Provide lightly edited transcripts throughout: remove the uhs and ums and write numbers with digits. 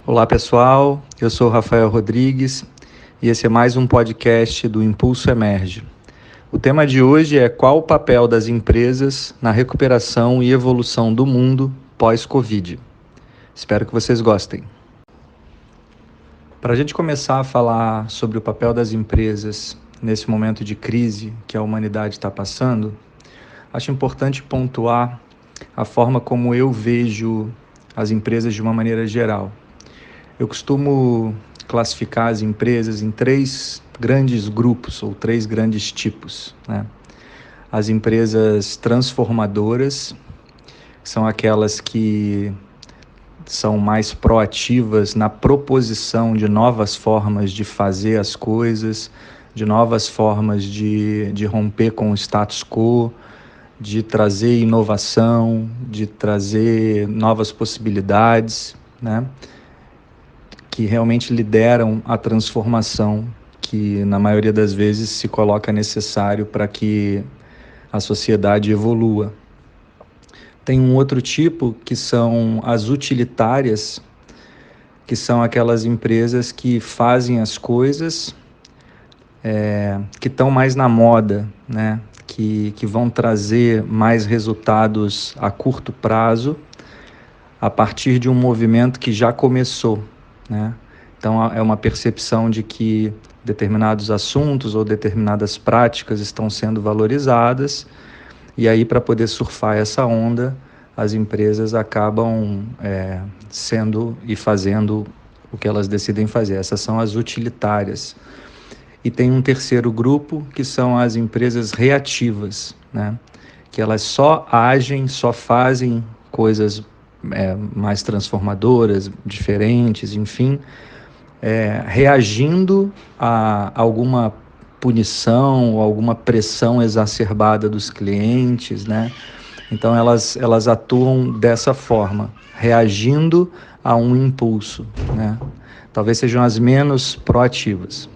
Olá pessoal, eu sou Rafael Rodrigues e esse é mais um podcast do Impulso Emerge. O tema de hoje é qual o papel das empresas na recuperação e evolução do mundo pós-Covid. Espero que vocês gostem. Para a gente começar a falar sobre o papel das empresas nesse momento de crise que a humanidade está passando, acho importante pontuar a forma como eu vejo as empresas de uma maneira geral. Eu costumo classificar as empresas em três grandes grupos ou três grandes tipos, né? As empresas transformadoras, que são aquelas que são mais proativas na proposição de novas formas de fazer as coisas, de novas formas de romper com o status quo, de trazer inovação, de trazer novas possibilidades, né? Que realmente lideram a transformação que, na maioria das vezes, se coloca necessário para que a sociedade evolua. Tem um outro tipo que são as utilitárias, que são aquelas empresas que fazem as coisas que estão mais na moda, né? Que vão trazer mais resultados a curto prazo a partir de um movimento que já começou, né? Então é uma percepção de que determinados assuntos ou determinadas práticas estão sendo valorizadas, e aí para poder surfar essa onda, as empresas acabam sendo e fazendo o que elas decidem fazer. Essas são as utilitárias. E tem um terceiro grupo, que são as empresas reativas, né? Que elas só agem, só fazem coisas mais transformadoras, diferentes, enfim, reagindo a alguma punição ou alguma pressão exacerbada dos clientes, né? Então elas atuam dessa forma, reagindo a um impulso, né? Talvez sejam as menos proativas.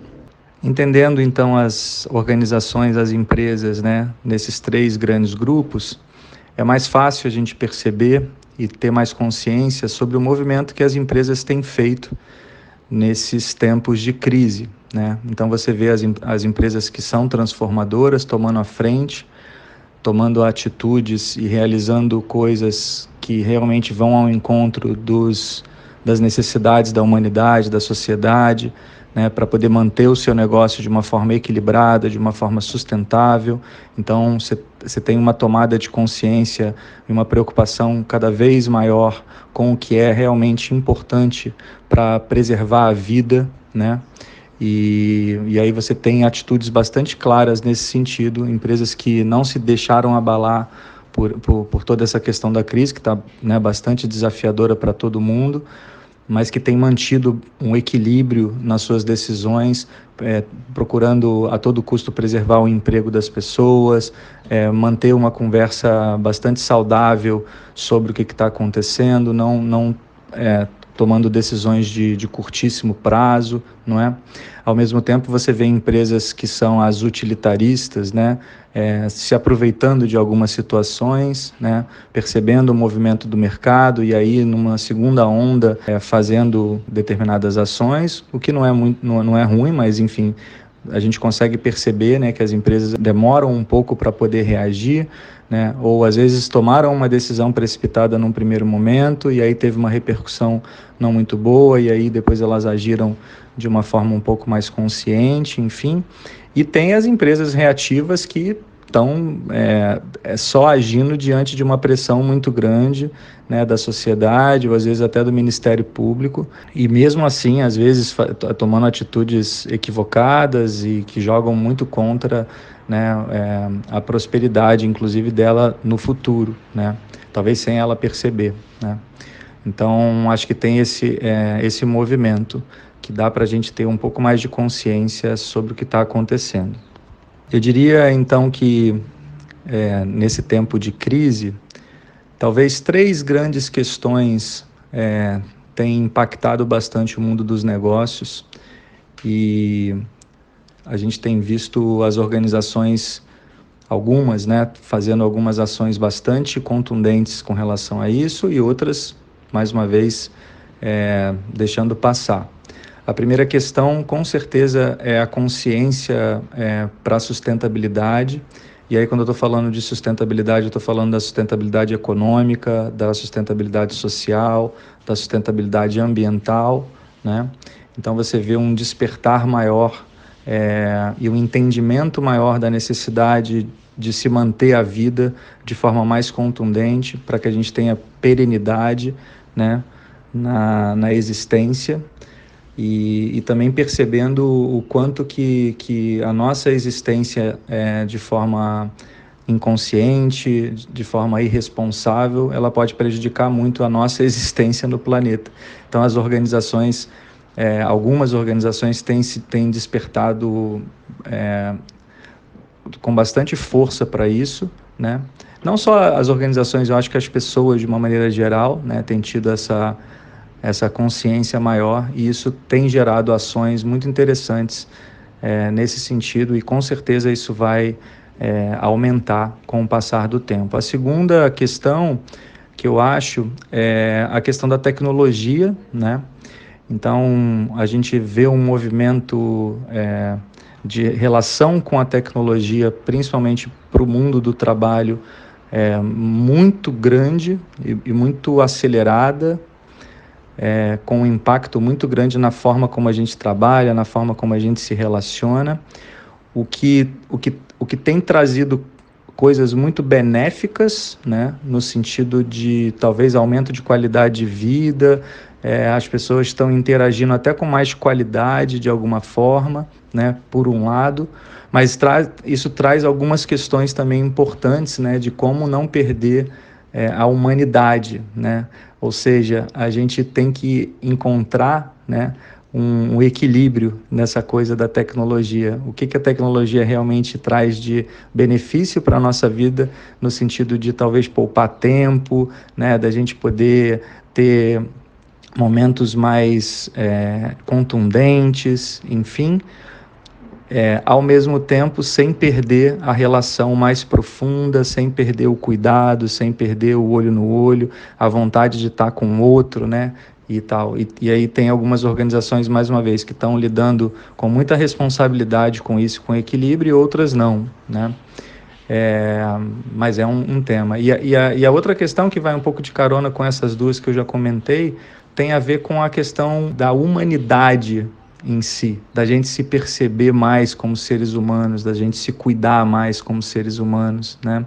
Entendendo então as organizações, as empresas, né, nesses três grandes grupos, é mais fácil a gente perceber e ter mais consciência sobre o movimento que as empresas têm feito nesses tempos de crise, né? Então você vê as empresas que são transformadoras tomando a frente, tomando atitudes e realizando coisas que realmente vão ao encontro das necessidades da humanidade, da sociedade, né, para poder manter o seu negócio de uma forma equilibrada, de uma forma sustentável. Então, você tem uma tomada de consciência e uma preocupação cada vez maior com o que é realmente importante para preservar a vida, né? E aí você tem atitudes bastante claras nesse sentido, empresas que não se deixaram abalar por toda essa questão da crise, que está, né, bastante desafiadora para todo mundo, mas que tem mantido um equilíbrio nas suas decisões, procurando a todo custo preservar o emprego das pessoas, manter uma conversa bastante saudável sobre o que está acontecendo, não tomando decisões de curtíssimo prazo, não é? Ao mesmo tempo, você vê empresas que são as utilitaristas, né? Se aproveitando de algumas situações, né? Percebendo o movimento do mercado e aí, numa segunda onda, fazendo determinadas ações, o que não é muito, não é ruim, mas enfim, a gente consegue perceber, né, que as empresas demoram um pouco para poder reagir, né, ou às vezes tomaram uma decisão precipitada num primeiro momento e aí teve uma repercussão não muito boa e aí depois elas agiram de uma forma um pouco mais consciente, enfim. E tem as empresas reativas que estão só agindo diante de uma pressão muito grande, né, da sociedade, ou às vezes até do Ministério Público, e mesmo assim, às vezes, tomando atitudes equivocadas e que jogam muito contra, né, a prosperidade, inclusive, dela no futuro, né, talvez sem ela perceber, né. Então, acho que tem esse movimento que dá para a gente ter um pouco mais de consciência sobre o que está acontecendo. Eu diria, então, que nesse tempo de crise, talvez três grandes questões têm impactado bastante o mundo dos negócios, e a gente tem visto as organizações, algumas, né, fazendo algumas ações bastante contundentes com relação a isso, e outras, mais uma vez, deixando passar. A primeira questão, com certeza, é a consciência para a sustentabilidade. E aí, quando eu estou falando de sustentabilidade, eu estou falando da sustentabilidade econômica, da sustentabilidade social, da sustentabilidade ambiental, né? Então, você vê um despertar maior e um entendimento maior da necessidade de se manter a vida de forma mais contundente, para que a gente tenha perenidade, né, na existência. E também percebendo o quanto que a nossa existência de forma inconsciente, de forma irresponsável, ela pode prejudicar muito a nossa existência no planeta. Então, as organizações, algumas organizações têm despertado com bastante força para isso, né? Não só as organizações, eu acho que as pessoas, de uma maneira geral, né, têm tido essa consciência maior, e isso tem gerado ações muito interessantes nesse sentido, e com certeza isso vai aumentar com o passar do tempo. A segunda questão que eu acho é a questão da tecnologia, né? Então, a gente vê um movimento de relação com a tecnologia, principalmente para o mundo do trabalho, muito grande e muito acelerada, com um impacto muito grande na forma como a gente trabalha, na forma como a gente se relaciona, o que tem trazido coisas muito benéficas, né, no sentido de talvez aumento de qualidade de vida, as pessoas estão interagindo até com mais qualidade de alguma forma, né, por um lado, mas isso traz algumas questões também importantes, né, de como não perder a humanidade, né? Ou seja, a gente tem que encontrar, né, um equilíbrio nessa coisa da tecnologia. O que a tecnologia realmente traz de benefício para a nossa vida, no sentido de talvez poupar tempo, né, da gente poder ter momentos mais contundentes, enfim, ao mesmo tempo sem perder a relação mais profunda, sem perder o cuidado, sem perder o olho no olho, a vontade de estar com o outro, né? E tal. E aí tem algumas organizações, mais uma vez, que estão lidando com muita responsabilidade com isso, com equilíbrio, e outras não, né? Mas é um tema. E a outra questão que vai um pouco de carona com essas duas que eu já comentei, tem a ver com a questão da humanidade em si, da gente se perceber mais como seres humanos, da gente se cuidar mais como seres humanos, né?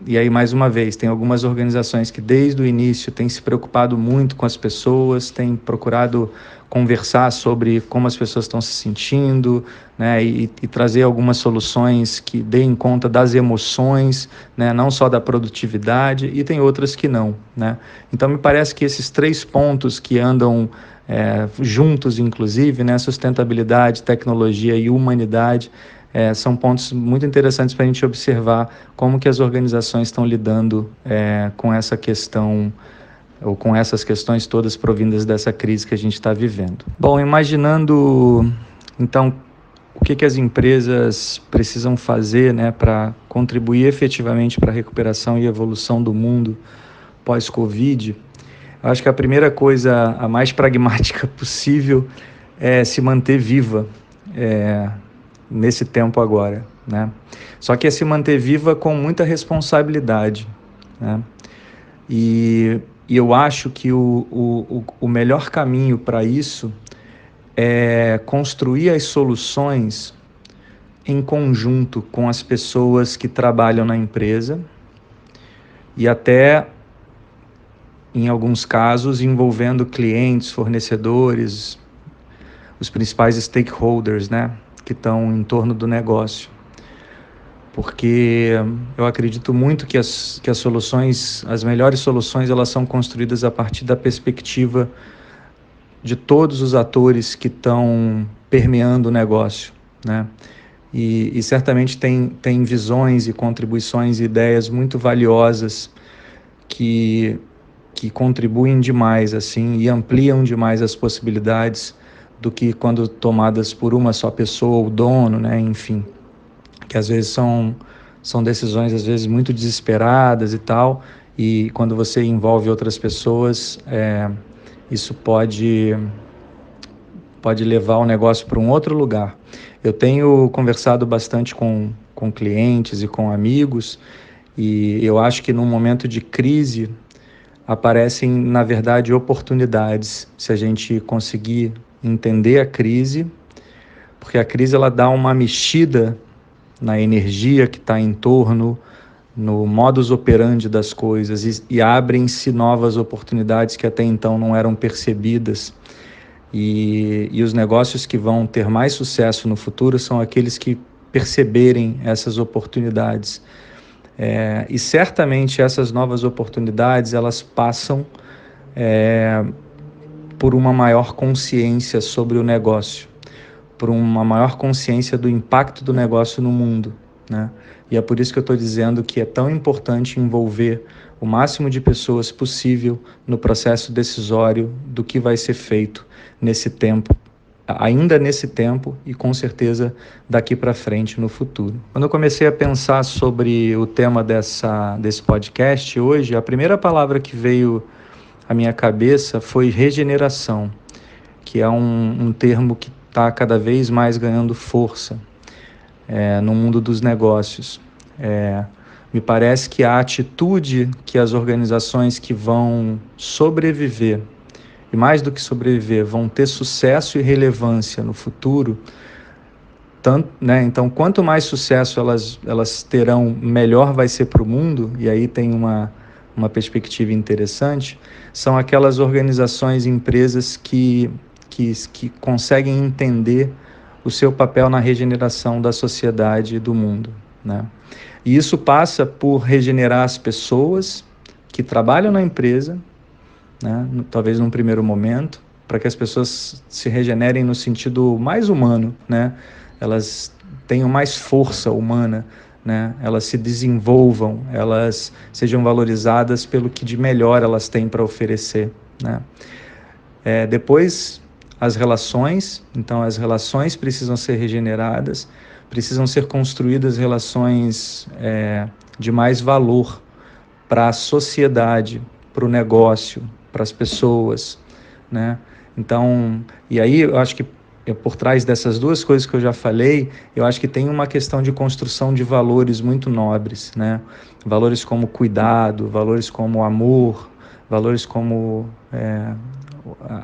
E aí, mais uma vez, tem algumas organizações que desde o início têm se preocupado muito com as pessoas, têm procurado conversar sobre como as pessoas estão se sentindo, né, e trazer algumas soluções que deem conta das emoções, né, não só da produtividade, e tem outras que não, né? Então, me parece que esses três pontos que andam juntos, inclusive, né, sustentabilidade, tecnologia e humanidade, são pontos muito interessantes para a gente observar como que as organizações estão lidando com essa questão, ou com essas questões todas provindas dessa crise que a gente está vivendo. Bom, imaginando, então, o que as empresas precisam fazer, né, para contribuir efetivamente para a recuperação e evolução do mundo pós-Covid, eu acho que a primeira coisa, a mais pragmática possível, é se manter viva nesse tempo agora, né? Só que é se manter viva com muita responsabilidade, né? E eu acho que o melhor caminho para isso é construir as soluções em conjunto com as pessoas que trabalham na empresa, e até, em alguns casos, envolvendo clientes, fornecedores, os principais stakeholders, né, que estão em torno do negócio. Porque eu acredito muito que as soluções, as melhores soluções, elas são construídas a partir da perspectiva de todos os atores que estão permeando o negócio, né? E certamente tem visões e contribuições e ideias muito valiosas que contribuem demais, assim, e ampliam demais as possibilidades do que quando tomadas por uma só pessoa, o dono, né? Enfim, que às vezes são decisões às vezes muito desesperadas e tal, e quando você envolve outras pessoas, isso pode levar o negócio para um outro lugar. Eu tenho conversado bastante com clientes e com amigos, e eu acho que num momento de crise aparecem, na verdade, oportunidades, se a gente conseguir entender a crise, porque a crise ela dá uma mexida na energia que está em torno, no modus operandi das coisas, e abrem-se novas oportunidades que até então não eram percebidas. E os negócios que vão ter mais sucesso no futuro são aqueles que perceberem essas oportunidades. E certamente essas novas oportunidades elas passam por uma maior consciência sobre o negócio, por uma maior consciência do impacto do negócio no mundo, né? E é por isso que eu estou dizendo que é tão importante envolver o máximo de pessoas possível no processo decisório do que vai ser feito nesse tempo, ainda nesse tempo e com certeza daqui para frente no futuro. Quando eu comecei a pensar sobre o tema desse podcast hoje, a primeira palavra que veio à minha cabeça foi regeneração, que é um termo que está cada vez mais ganhando força no mundo dos negócios. Me parece que a atitude que as organizações que vão sobreviver, e mais do que sobreviver, vão ter sucesso e relevância no futuro, então quanto mais sucesso elas terão, melhor vai ser para o mundo, e aí tem uma perspectiva interessante, são aquelas organizações e empresas que conseguem entender o seu papel na regeneração da sociedade e do mundo, né? E isso passa por regenerar as pessoas que trabalham na empresa, né? Talvez num primeiro momento, para que as pessoas se regenerem no sentido mais humano, né? Elas tenham mais força humana, né? Elas se desenvolvam, elas sejam valorizadas pelo que de melhor elas têm para oferecer, né? Depois, as relações. Então as relações precisam ser regeneradas, precisam ser construídas relações de mais valor para a sociedade, para o negócio, para as pessoas, né? Então, e aí eu acho que por trás dessas duas coisas que eu já falei, eu acho que tem uma questão de construção de valores muito nobres, né? Valores como cuidado, valores como amor, valores como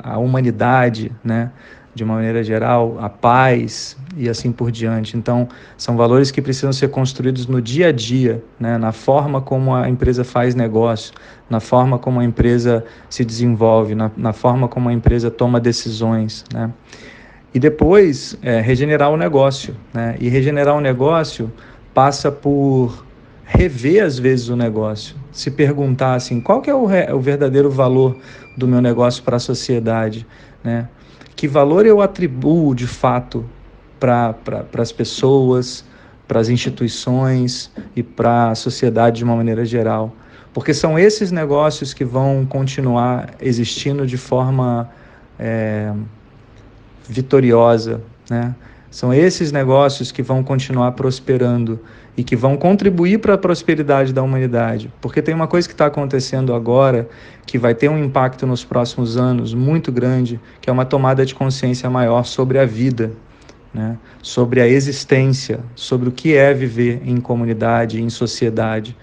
a humanidade, né? De uma maneira geral, a paz e assim por diante. Então, são valores que precisam ser construídos no dia a dia, né? Na forma como a empresa faz negócio, na forma como a empresa se desenvolve, na forma como a empresa toma decisões, né? E depois, regenerar o negócio, né? E regenerar o negócio passa por rever, às vezes, o negócio. Se perguntar assim, qual que é o verdadeiro valor do meu negócio para a sociedade, né? Que valor eu atribuo, de fato, para as pessoas, para as instituições e para a sociedade de uma maneira geral. Porque são esses negócios que vão continuar existindo de forma vitoriosa, né? São esses negócios que vão continuar prosperando e que vão contribuir para a prosperidade da humanidade. Porque tem uma coisa que está acontecendo agora que vai ter um impacto nos próximos anos muito grande, que é uma tomada de consciência maior sobre a vida, né? Sobre a existência, sobre o que é viver em comunidade, em sociedade.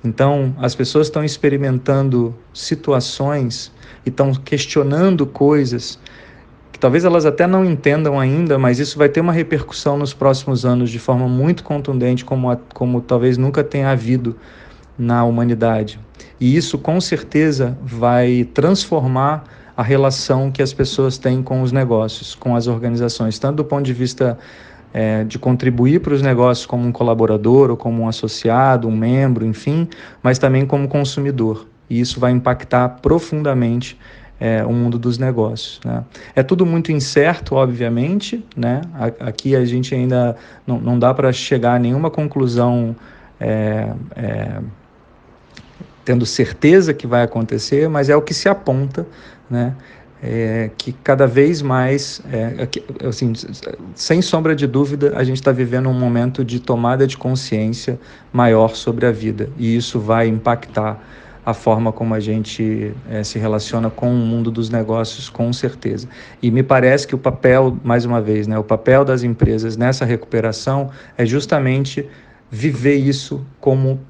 Então, as pessoas estão experimentando situações e estão questionando coisas que talvez elas até não entendam ainda, mas isso vai ter uma repercussão nos próximos anos de forma muito contundente, como talvez nunca tenha havido na humanidade. E isso, com certeza, vai transformar a relação que as pessoas têm com os negócios, com as organizações, tanto do ponto de vista de contribuir para os negócios como um colaborador ou como um associado, um membro, enfim, mas também como consumidor. E isso vai impactar profundamente o mundo dos negócios, né? É tudo muito incerto, obviamente, né? Aqui a gente ainda não dá para chegar a nenhuma conclusão tendo certeza que vai acontecer, mas é o que se aponta, né? Que cada vez mais, assim, sem sombra de dúvida, a gente está vivendo um momento de tomada de consciência maior sobre a vida, e isso vai impactar a forma como a gente se relaciona com o mundo dos negócios, com certeza. E me parece que o papel, mais uma vez, né, o papel das empresas nessa recuperação é justamente viver isso como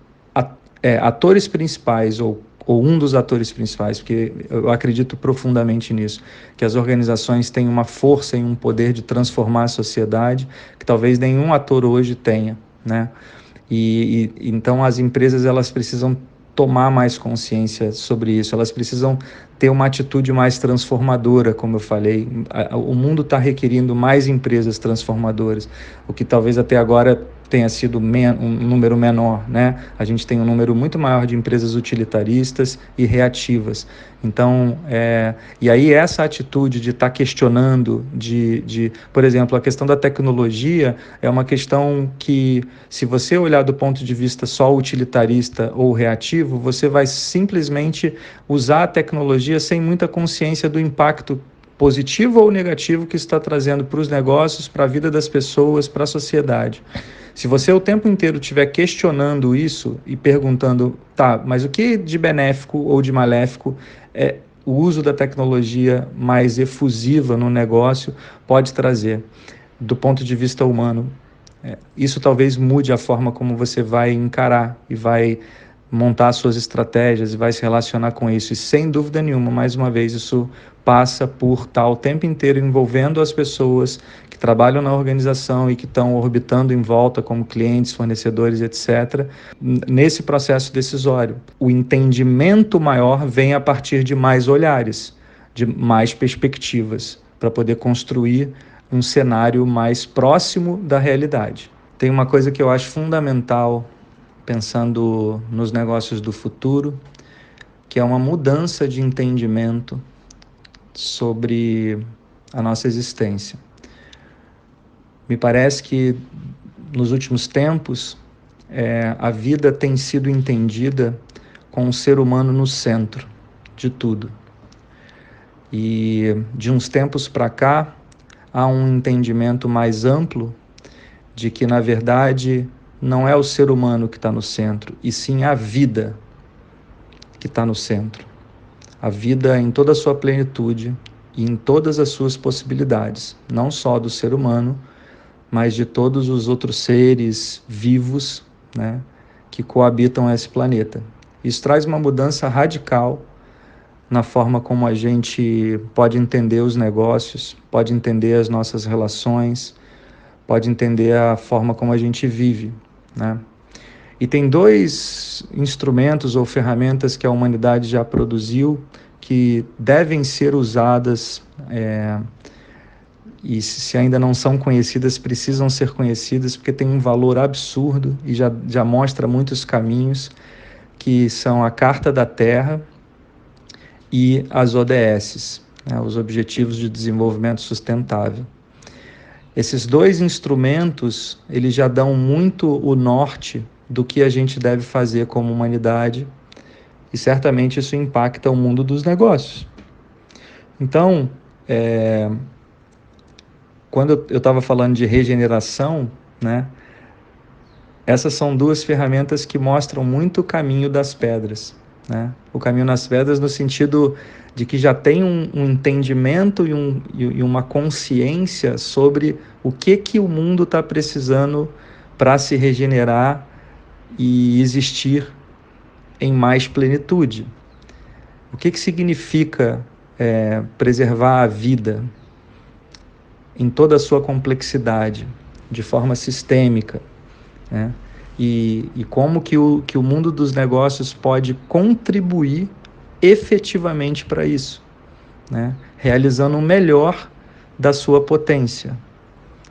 atores principais ou um dos atores principais, porque eu acredito profundamente nisso, que as organizações têm uma força e um poder de transformar a sociedade que talvez nenhum ator hoje tenha, né? Então as empresas elas precisam tomar mais consciência sobre isso, elas precisam ter uma atitude mais transformadora, como eu falei. O mundo está requerindo mais empresas transformadoras, o que talvez até agora tenha sido um número menor, né? A gente tem um número muito maior de empresas utilitaristas e reativas. Então, e aí essa atitude de estar questionando, por exemplo, a questão da tecnologia é uma questão que, se você olhar do ponto de vista só utilitarista ou reativo, você vai simplesmente usar a tecnologia sem muita consciência do impacto positivo ou negativo que está trazendo para os negócios, para a vida das pessoas, para a sociedade. Se você o tempo inteiro estiver questionando isso e perguntando, tá, mas o que de benéfico ou de maléfico o uso da tecnologia mais efusiva no negócio pode trazer, do ponto de vista humano? Isso talvez mude a forma como você vai encarar e vai montar suas estratégias e vai se relacionar com isso. E sem dúvida nenhuma, mais uma vez, isso passa por estar o tempo inteiro envolvendo as pessoas que trabalham na organização e que estão orbitando em volta como clientes, fornecedores, etc., nesse processo decisório. O entendimento maior vem a partir de mais olhares, de mais perspectivas, para poder construir um cenário mais próximo da realidade. Tem uma coisa que eu acho fundamental pensando nos negócios do futuro, que é uma mudança de entendimento sobre a nossa existência. Me parece que nos últimos tempos a vida tem sido entendida com o ser humano no centro de tudo. E de uns tempos para cá, há um entendimento mais amplo de que, na verdade, não é o ser humano que está no centro, e sim a vida que está no centro. A vida em toda a sua plenitude e em todas as suas possibilidades, não só do ser humano, mas de todos os outros seres vivos, né, que coabitam esse planeta. Isso traz uma mudança radical na forma como a gente pode entender os negócios, pode entender as nossas relações, pode entender a forma como a gente vive, né? E tem dois instrumentos ou ferramentas que a humanidade já produziu que devem ser usadas, e se ainda não são conhecidas, precisam ser conhecidas, porque tem um valor absurdo e já mostra muitos caminhos, que são a Carta da Terra e as ODS, né, os Objetivos de Desenvolvimento Sustentável. Esses dois instrumentos, eles já dão muito o norte do que a gente deve fazer como humanidade, e certamente isso impacta o mundo dos negócios. Então, quando eu estava falando de regeneração, né, essas são duas ferramentas que mostram muito o caminho das pedras, né? O caminho nas pedras no sentido de que já tem um entendimento e uma consciência sobre o que o mundo está precisando para se regenerar e existir em mais plenitude. O que significa preservar a vida em toda a sua complexidade, de forma sistêmica, né? E como que o mundo dos negócios pode contribuir efetivamente para isso, né? Realizando o melhor da sua potência,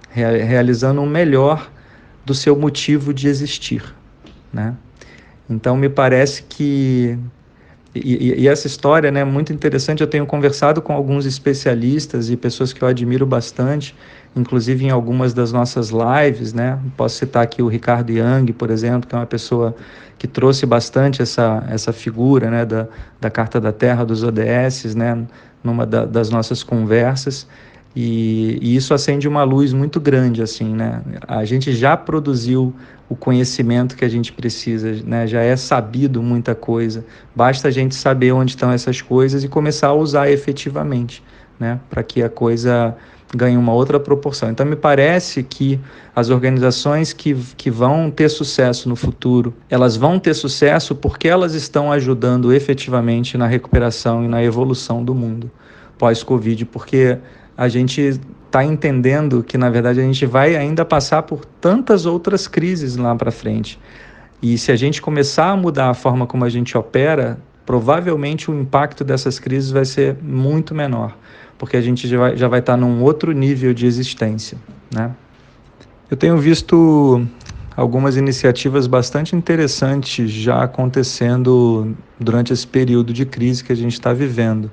realizando o melhor do seu motivo de existir, né? Então me parece que e essa história, né, é muito interessante. Eu tenho conversado com alguns especialistas e pessoas que eu admiro bastante, inclusive em algumas das nossas lives, né? Posso citar aqui o Ricardo Young, por exemplo, que é uma pessoa que trouxe bastante essa figura, né, da Carta da Terra, dos ODS, né, numa das nossas conversas. E isso acende uma luz muito grande, assim, né? A gente já produziu o conhecimento que a gente precisa, né? Já é sabido muita coisa. Basta a gente saber onde estão essas coisas e começar a usar efetivamente, né? Para que a coisa ganhe uma outra proporção. Então, me parece que as organizações que vão ter sucesso no futuro, elas vão ter sucesso porque elas estão ajudando efetivamente na recuperação e na evolução do mundo pós-Covid, porque a gente está entendendo que, na verdade, a gente vai ainda passar por tantas outras crises lá para frente. E se a gente começar a mudar a forma como a gente opera, provavelmente o impacto dessas crises vai ser muito menor, porque a gente já vai estar num outro nível de existência, né? Eu tenho visto algumas iniciativas bastante interessantes já acontecendo durante esse período de crise que a gente está vivendo.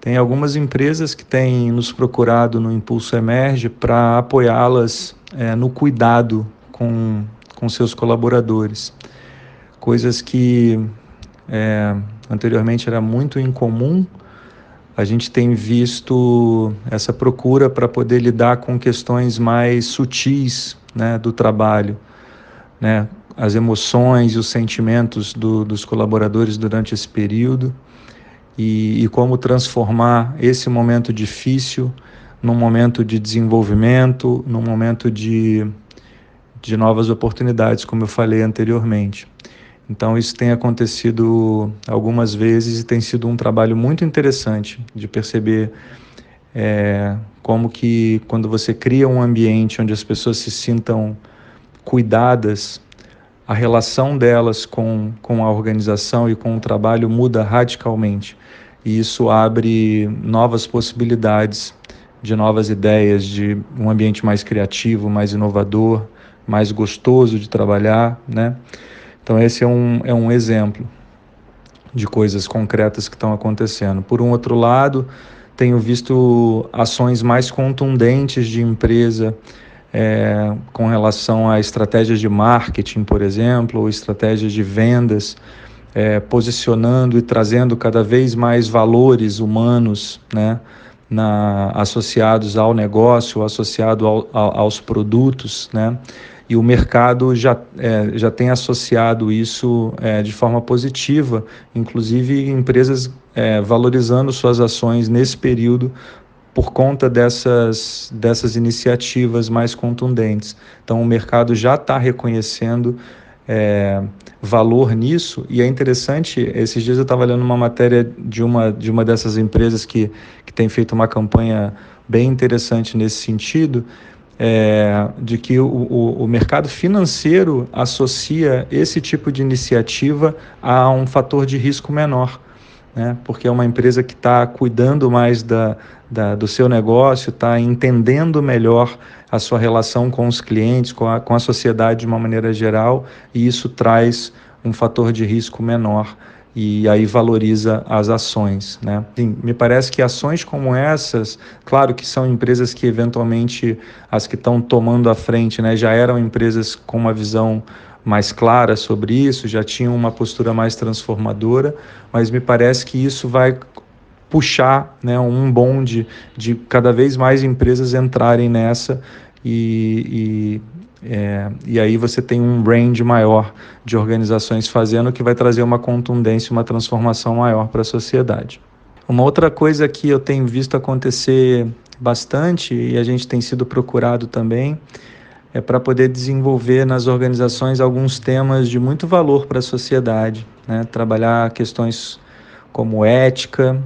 Tem algumas empresas que têm nos procurado no Impulso Emerge para apoiá-las no cuidado com seus colaboradores. Coisas que anteriormente era muito incomum. A gente tem visto essa procura para poder lidar com questões mais sutis, né, do trabalho, né, as emoções e os sentimentos dos colaboradores durante esse período. E como transformar esse momento difícil num momento de desenvolvimento, num momento de novas oportunidades, como eu falei anteriormente. Então, isso tem acontecido algumas vezes e tem sido um trabalho muito interessante de perceber como que quando você cria um ambiente onde as pessoas se sintam cuidadas, a relação delas com a organização e com o trabalho muda radicalmente. E isso abre novas possibilidades de novas ideias, de um ambiente mais criativo, mais inovador, mais gostoso de trabalhar, né? Então esse é um exemplo de coisas concretas que estão acontecendo. Por um outro lado, tenho visto ações mais contundentes de empresa com relação a estratégias de marketing, por exemplo, ou estratégias de vendas, posicionando e trazendo cada vez mais valores humanos, né, associados ao negócio, aos produtos, né? E o mercado já tem associado isso de forma positiva, inclusive empresas valorizando suas ações nesse período por conta dessas iniciativas mais contundentes. Então, o mercado já está reconhecendo valor nisso, e é interessante, esses dias eu estava lendo uma matéria de uma dessas empresas que tem feito uma campanha bem interessante nesse sentido, de que o mercado financeiro associa esse tipo de iniciativa a um fator de risco menor, né? Porque é uma empresa que está cuidando mais do seu negócio, está entendendo melhor a sua relação com os clientes, com a sociedade de uma maneira geral, e isso traz um fator de risco menor e aí valoriza as ações, né? Sim, me parece que ações como essas, claro que são empresas que eventualmente as que estão tomando a frente, né, já eram empresas com uma visão mais clara sobre isso, já tinham uma postura mais transformadora, mas me parece que isso vai puxar, né, um bonde de cada vez mais empresas entrarem nessa e aí você tem um range maior de organizações fazendo, que vai trazer uma contundência, uma transformação maior para a sociedade. Uma outra coisa que eu tenho visto acontecer bastante, e a gente tem sido procurado também, é para poder desenvolver nas organizações alguns temas de muito valor para a sociedade, né? Trabalhar questões como ética,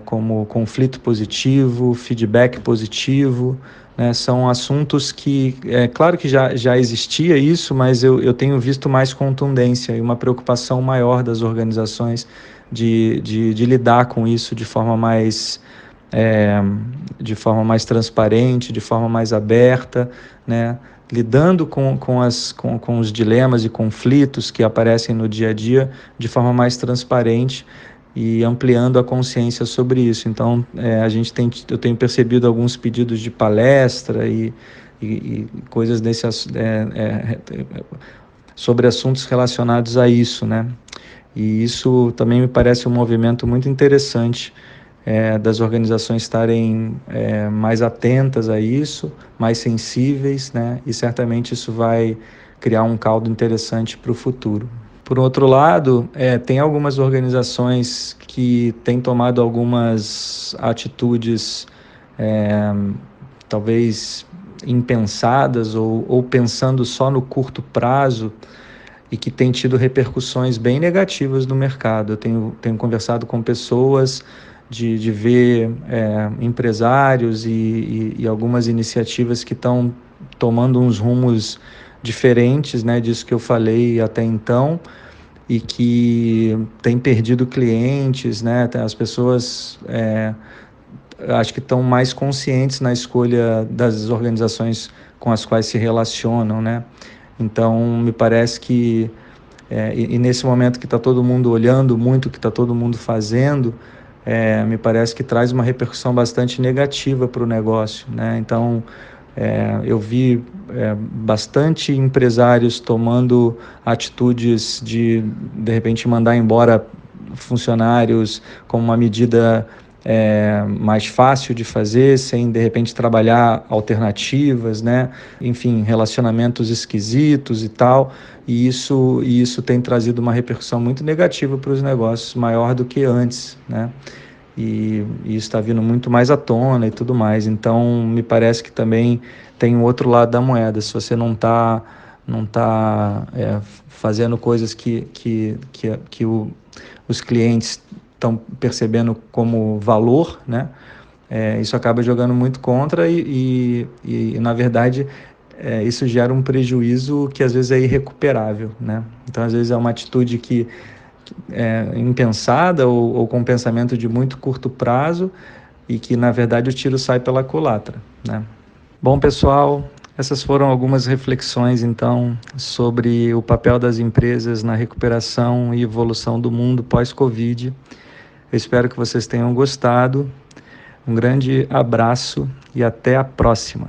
como conflito positivo, feedback positivo, né? São assuntos que, claro que já existia isso, mas eu tenho visto mais contundência e uma preocupação maior das organizações de lidar com isso de forma mais transparente, de forma mais aberta, né? Lidando com os dilemas e conflitos que aparecem no dia a dia de forma mais transparente e ampliando a consciência sobre isso. Então, eu tenho percebido alguns pedidos de palestra e coisas sobre assuntos relacionados a isso, né? E isso também me parece um movimento muito interessante das organizações estarem mais atentas a isso, mais sensíveis, né? E certamente isso vai criar um caldo interessante para o futuro. Por outro lado, tem algumas organizações que têm tomado algumas atitudes talvez impensadas ou pensando só no curto prazo e que têm tido repercussões bem negativas no mercado. Eu tenho conversado com pessoas de ver empresários e algumas iniciativas que estão tomando uns rumos diferentes, né, disso que eu falei até então, e que têm perdido clientes, né? As pessoas acho que estão mais conscientes na escolha das organizações com as quais se relacionam, né? Então, me parece que, e nesse momento que está todo mundo olhando muito o que está todo mundo fazendo, me parece que traz uma repercussão bastante negativa para o negócio, né? Então, eu vi bastante empresários tomando atitudes de repente, mandar embora funcionários como uma medida mais fácil de fazer, sem, de repente, trabalhar alternativas, né? Enfim, relacionamentos esquisitos e tal, e isso tem trazido uma repercussão muito negativa para os negócios, maior do que antes, né? E isso está vindo muito mais à tona e tudo mais. Então, me parece que também tem o outro lado da moeda. Se você não tá fazendo coisas que os clientes estão percebendo como valor, né? Isso acaba jogando muito contra e na verdade, isso gera um prejuízo que às vezes é irrecuperável, né? Então, às vezes é uma atitude que impensada ou com pensamento de muito curto prazo e que, na verdade, o tiro sai pela culatra, né? Bom, pessoal, essas foram algumas reflexões, então, sobre o papel das empresas na recuperação e evolução do mundo pós-Covid. Eu espero que vocês tenham gostado. Um grande abraço e até a próxima.